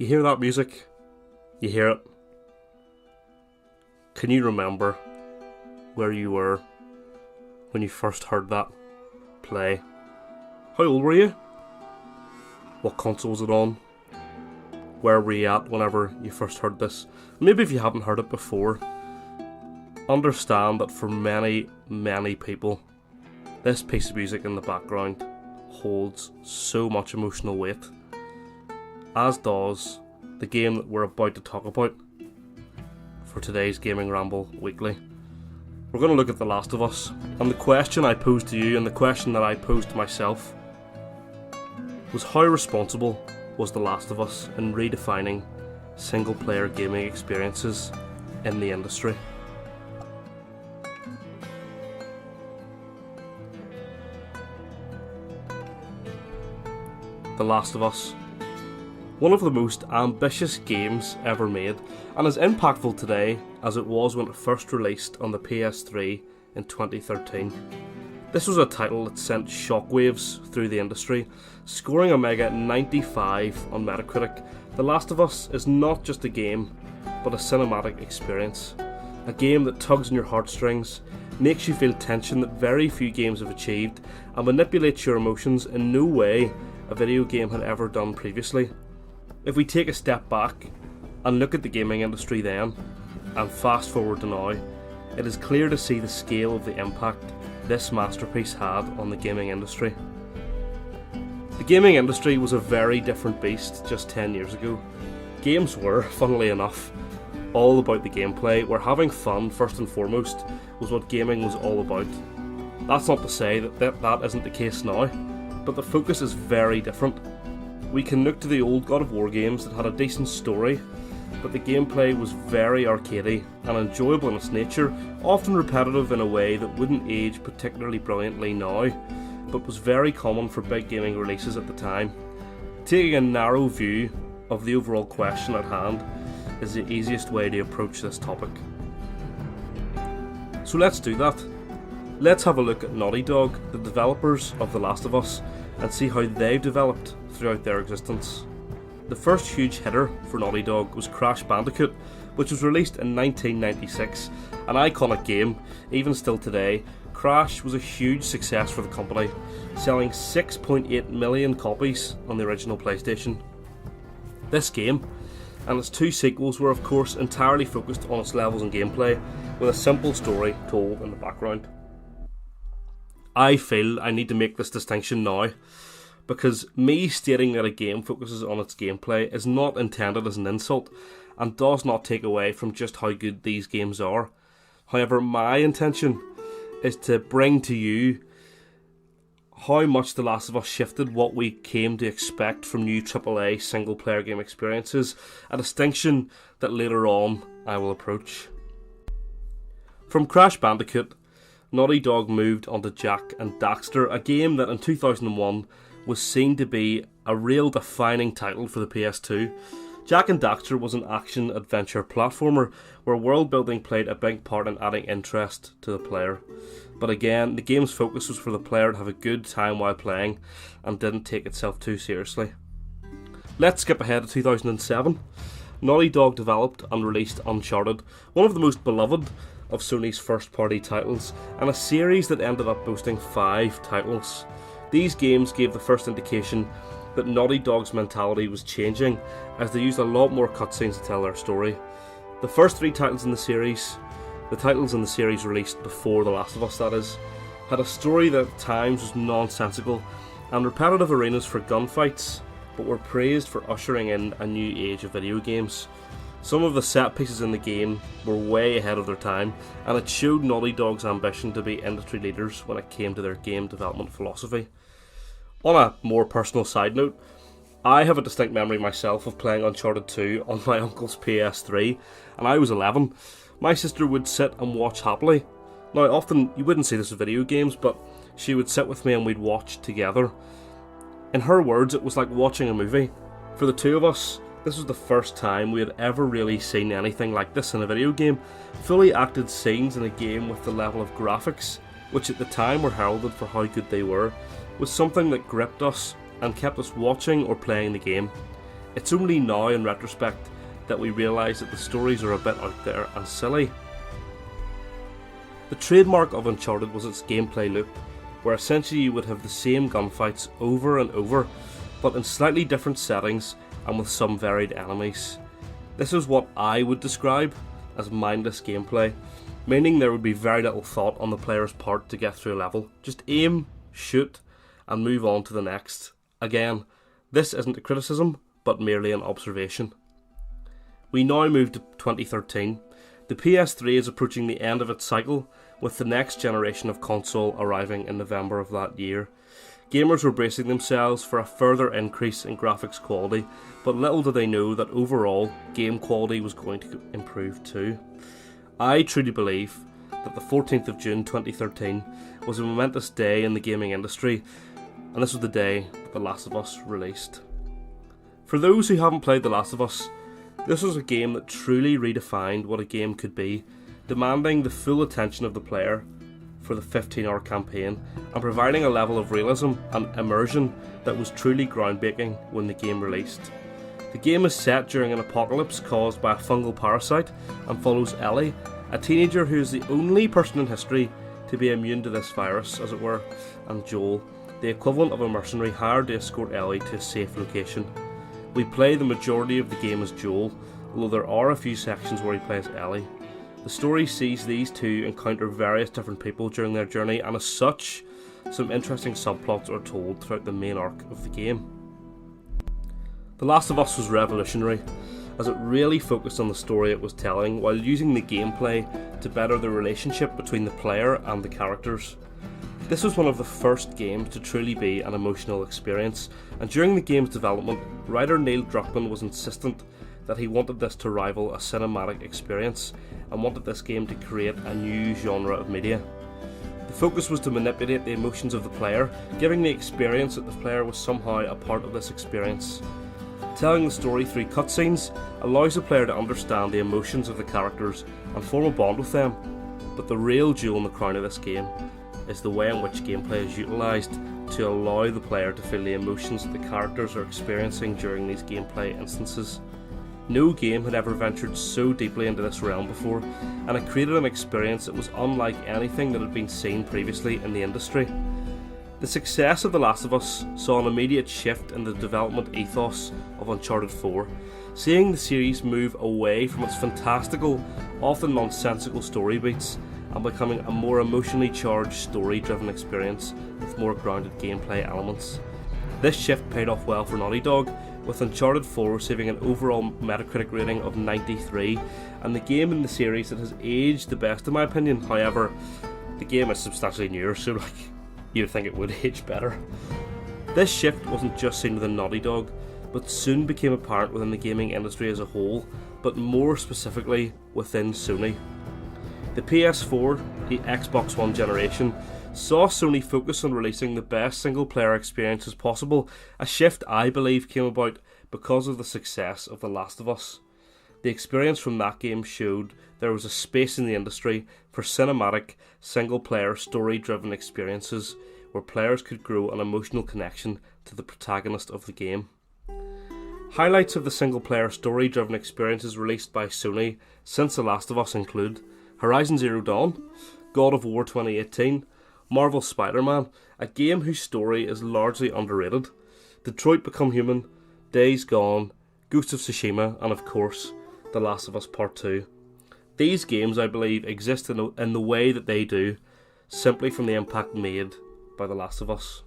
You hear that music? You hear it? Can you remember where you were when you first heard that play? How old were you? What console was it on? Where were you at whenever you first heard this? Maybe if you haven't heard it before, understand that for many, many people, this piece of music in the background holds so much emotional weight, as does the game that we're about to talk about for today's Gaming Ramble Weekly. We're going to look at The Last of Us, and the question I posed to you and the question that I posed to myself was, how responsible was The Last of Us in redefining single player gaming experiences in the industry? The Last of Us, one of the most ambitious games ever made, and as impactful today as it was when it first released on the PS3 in 2013. This was a title that sent shockwaves through the industry, scoring a mega 95 on Metacritic. The Last of Us is not just a game, but a cinematic experience. A game that tugs on your heartstrings, makes you feel tension that very few games have achieved, and manipulates your emotions in no way a video game had ever done previously. If we take a step back and look at the gaming industry then, and fast forward to now, it is clear to see the scale of the impact this masterpiece had on the gaming industry. The gaming industry was a very different beast just 10 years ago. Games were, funnily enough, all about the gameplay, where having fun first and foremost was what gaming was all about. That's not to say that isn't the case now, but the focus is very different. We can look to the old God of War games that had a decent story, but the gameplay was very arcadey and enjoyable in its nature, often repetitive in a way that wouldn't age particularly brilliantly now, but was very common for big gaming releases at the time. Taking a narrow view of the overall question at hand is the easiest way to approach this topic. So let's do that. Let's have a look at Naughty Dog, the developers of The Last of Us, and see how they've developed throughout their existence. The first huge hitter for Naughty Dog was Crash Bandicoot, which was released in 1996, an iconic game. Even still today, Crash was a huge success for the company, selling 6.8 million copies on the original PlayStation. This game and its two sequels were of course entirely focused on its levels and gameplay, with a simple story told in the background. I feel I need to make this distinction now, because me stating that a game focuses on its gameplay is not intended as an insult and does not take away from just how good these games are. However, my intention is to bring to you how much The Last of Us shifted what we came to expect from new AAA single player game experiences, a distinction that later on I will approach. From Crash Bandicoot, Naughty Dog moved on to Jak and Daxter, a game that in 2001 was seen to be a real defining title for the PS2. Jak and Daxter was an action-adventure platformer where world building played a big part in adding interest to the player. But again, the game's focus was for the player to have a good time while playing and didn't take itself too seriously. Let's skip ahead to 2007. Naughty Dog developed and released Uncharted, one of the most beloved of Sony's first-party titles, and a series that ended up boasting 5 titles. These games gave the first indication that Naughty Dog's mentality was changing, as they used a lot more cutscenes to tell their story. The first 3 titles in the series, released before The Last of Us that is, had a story that at times was nonsensical and repetitive arenas for gunfights, but were praised for ushering in a new age of video games. Some of the set pieces in the game were way ahead of their time, and it showed Naughty Dog's ambition to be industry leaders when it came to their game development philosophy. On a more personal side note, I have a distinct memory myself of playing Uncharted 2 on my uncle's PS3, and I was 11. My sister would sit and watch happily. Now, often you wouldn't see this with video games, but she would sit with me and we'd watch together. In her words, it was like watching a movie. For the two of us, this was the first time we had ever really seen anything like this in a video game. Fully acted scenes in a game with the level of graphics, which at the time were heralded for how good they were, was something that gripped us and kept us watching or playing the game. It's only now in retrospect that we realise that the stories are a bit out there and silly. The trademark of Uncharted was its gameplay loop, where essentially you would have the same gunfights over and over, but in slightly different settings and with some varied enemies. This is what I would describe as mindless gameplay, meaning there would be very little thought on the player's part to get through a level. Just aim, shoot, and move on to the next. Again, this isn't a criticism, but merely an observation. We now move to 2013. The PS3 is approaching the end of its cycle, with the next generation of console arriving in November of that year. Gamers were bracing themselves for a further increase in graphics quality, but little did they know that overall, game quality was going to improve too. I truly believe that the 14th of June 2013 was a momentous day in the gaming industry, and this was the day that The Last of Us released. For those who haven't played The Last of Us, this was a game that truly redefined what a game could be, demanding the full attention of the player for the 15-hour campaign and providing a level of realism and immersion that was truly groundbreaking when the game released. The game is set during an apocalypse caused by a fungal parasite and follows Ellie, a teenager who is the only person in history to be immune to this virus, as it were, and Joel, the equivalent of a mercenary hired to escort Ellie to a safe location. We play the majority of the game as Joel, although there are a few sections where he plays Ellie. The story sees these two encounter various different people during their journey, and as such, some interesting subplots are told throughout the main arc of the game. The Last of Us was revolutionary, as it really focused on the story it was telling, while using the gameplay to better the relationship between the player and the characters. This was one of the first games to truly be an emotional experience, and during the game's development, writer Neil Druckmann was insistent that he wanted this to rival a cinematic experience and wanted this game to create a new genre of media. The focus was to manipulate the emotions of the player, giving the experience that the player was somehow a part of this experience. Telling the story through cutscenes allows the player to understand the emotions of the characters and form a bond with them, but the real jewel in the crown of this game is the way in which gameplay is utilised to allow the player to feel the emotions that the characters are experiencing during these gameplay instances. No game had ever ventured so deeply into this realm before, and it created an experience that was unlike anything that had been seen previously in the industry. The success of The Last of Us saw an immediate shift in the development ethos of Uncharted 4, seeing the series move away from its fantastical, often nonsensical story beats and becoming a more emotionally charged, story-driven experience with more grounded gameplay elements. This shift paid off well for Naughty Dog, with Uncharted 4 receiving an overall Metacritic rating of 93, and the game in the series that has aged the best in my opinion. However, the game is substantially newer, so you'd think it would age better. This shift wasn't just seen within Naughty Dog, but soon became apparent within the gaming industry as a whole, but more specifically within Sony. The PS4, the Xbox One generation, saw Sony focus on releasing the best single-player experiences possible, a shift I believe came about because of the success of The Last of Us. The experience from that game showed there was a space in the industry for cinematic, single-player, story-driven experiences where players could grow an emotional connection to the protagonist of the game. Highlights of the single-player, story-driven experiences released by Sony since The Last of Us include Horizon Zero Dawn, God of War 2018, Marvel's Spider-Man, a game whose story is largely underrated, Detroit Become Human, Days Gone, Ghost of Tsushima, and of course, The Last of Us Part 2. These games, I believe, exist in the way that they do, simply from the impact made by The Last of Us.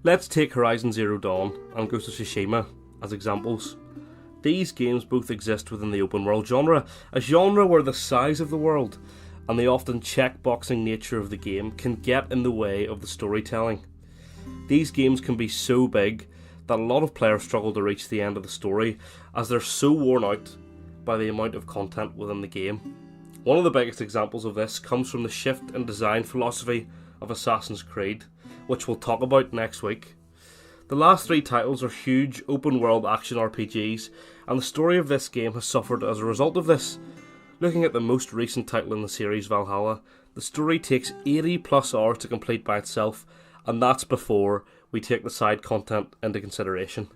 Let's take Horizon Zero Dawn and Ghost of Tsushima as examples. These games both exist within the open world genre, a genre where the size of the world and the often check-boxing nature of the game can get in the way of the storytelling. These games can be so big that a lot of players struggle to reach the end of the story, as they're so worn out by the amount of content within the game. One of the biggest examples of this comes from the shift in design philosophy of Assassin's Creed, which we'll talk about next week. The last three titles are huge open-world action RPGs, and the story of this game has suffered as a result of this. Looking at the most recent title in the series, Valhalla, the story takes 80 plus hours to complete by itself, and that's before we take the side content into consideration.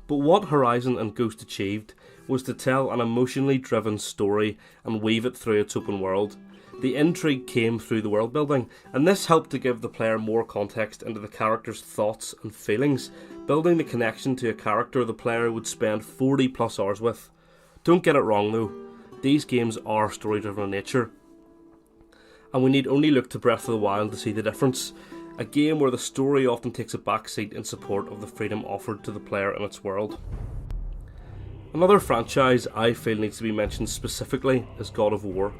But what Horizon and Ghost achieved was to tell an emotionally driven story and weave it through its open world. The intrigue came through the world building, and this helped to give the player more context into the character's thoughts and feelings, building the connection to a character the player would spend 40 plus hours with. Don't get it wrong though, these games are story driven in nature, and we need only look to Breath of the Wild to see the difference. A game where the story often takes a backseat in support of the freedom offered to the player in its world. Another franchise I feel needs to be mentioned specifically is God of War,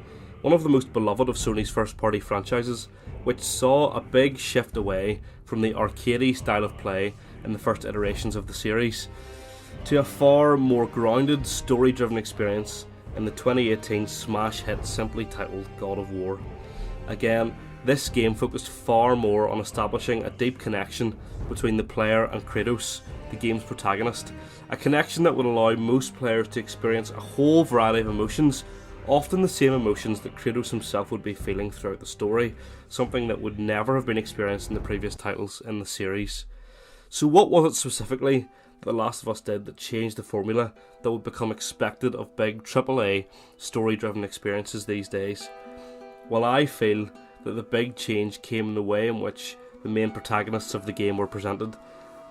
one of the most beloved of Sony's first party franchises, which saw a big shift away from the arcadey style of play in the first iterations of the series, to a far more grounded, story driven experience in the 2018 smash hit simply titled God of War. Again, this game focused far more on establishing a deep connection between the player and Kratos, the game's protagonist, a connection that would allow most players to experience a whole variety of emotions, often the same emotions that Kratos himself would be feeling throughout the story, something that would never have been experienced in the previous titles in the series. So what was it specifically that The Last of Us did that changed the formula that would become expected of big AAA story-driven experiences these days? Well, I feel that the big change came in the way in which the main protagonists of the game were presented.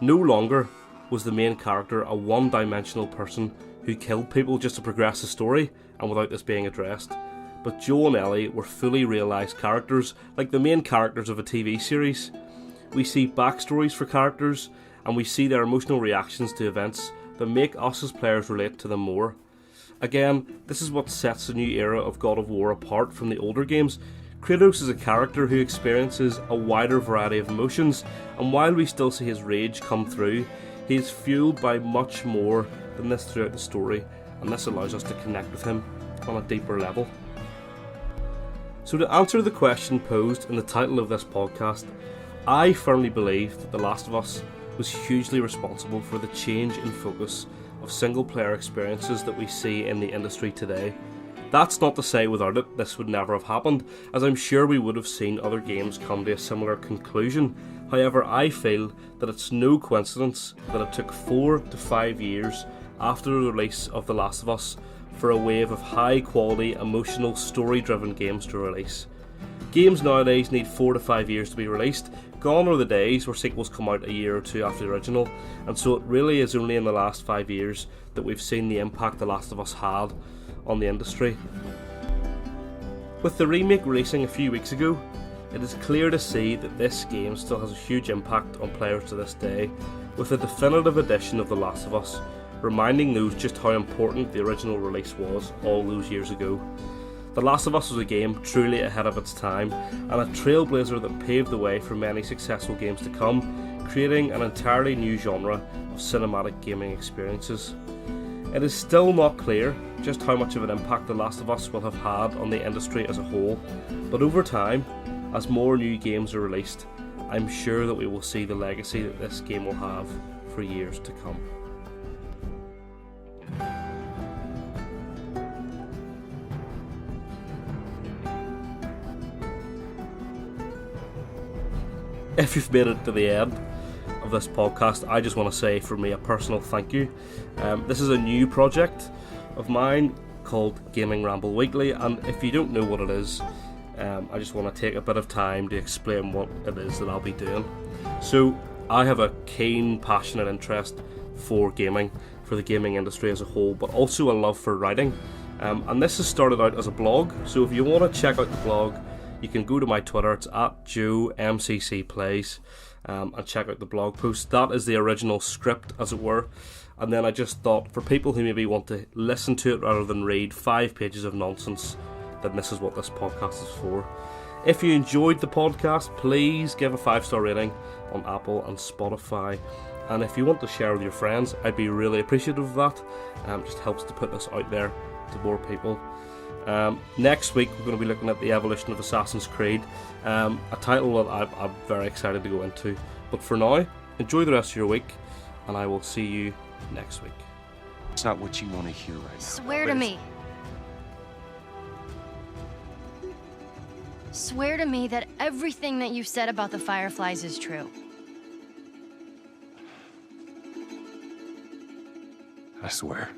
No longer was the main character a one-dimensional person who killed people just to progress the story and without this being addressed, but Joel and Ellie were fully realised characters, like the main characters of a TV series. We see backstories for characters, and we see their emotional reactions to events that make us as players relate to them more. Again, this is what sets the new era of God of War apart from the older games. Kratos is a character who experiences a wider variety of emotions, and while we still see his rage come through, he is fueled by much more than this throughout the story, and this allows us to connect with him on a deeper level. So to answer the question posed in the title of this podcast, I firmly believe that The Last of Us was hugely responsible for the change in focus of single player experiences that we see in the industry today. That's not to say without it this would never have happened, as I'm sure we would have seen other games come to a similar conclusion. However, I feel that it's no coincidence that it took 4 to 5 years after the release of The Last of Us for a wave of high quality, emotional, story driven games to release. Games nowadays need 4 to 5 years to be released. Gone are the days where sequels come out a year or two after the original, and so it really is only in the last 5 years that we've seen the impact The Last of Us had on the industry. With the remake releasing a few weeks ago, it is clear to see that this game still has a huge impact on players to this day, with a definitive edition of The Last of Us, reminding those just how important the original release was all those years ago. The Last of Us was a game truly ahead of its time, and a trailblazer that paved the way for many successful games to come, creating an entirely new genre of cinematic gaming experiences. It is still not clear just how much of an impact The Last of Us will have had on the industry as a whole, but over time, as more new games are released, I'm sure that we will see the legacy that this game will have for years to come. If you've made it to the end of this podcast, I just want to say from me a personal thank you. This is a new project of mine called Gaming Ramble Weekly, and if you don't know what it is, I just want to take a bit of time to explain what it is that I'll be doing. So I have a keen, passionate interest for gaming, for the gaming industry as a whole, but also a love for writing, and this has started out as a blog. So if you want to check out the blog, you can go to my Twitter, it's at JoeMCCPlays, and check out the blog post. That is the original script, as it were, and then I just thought for people who maybe want to listen to it rather than read 5 pages of nonsense, then this is what this podcast is for. If you enjoyed the podcast, please give a 5-star rating on Apple and Spotify, and if you want to share with your friends, I'd be really appreciative of that. It just helps to put this out there to more people. Next week we're going to be looking at the evolution of Assassin's Creed, a title that I'm very excited to go into. But for now, enjoy the rest of your week, and I will see you next week. It's not what you want to hear right now. Swear to me. Swear to me that everything that you said about the Fireflies is true. I swear.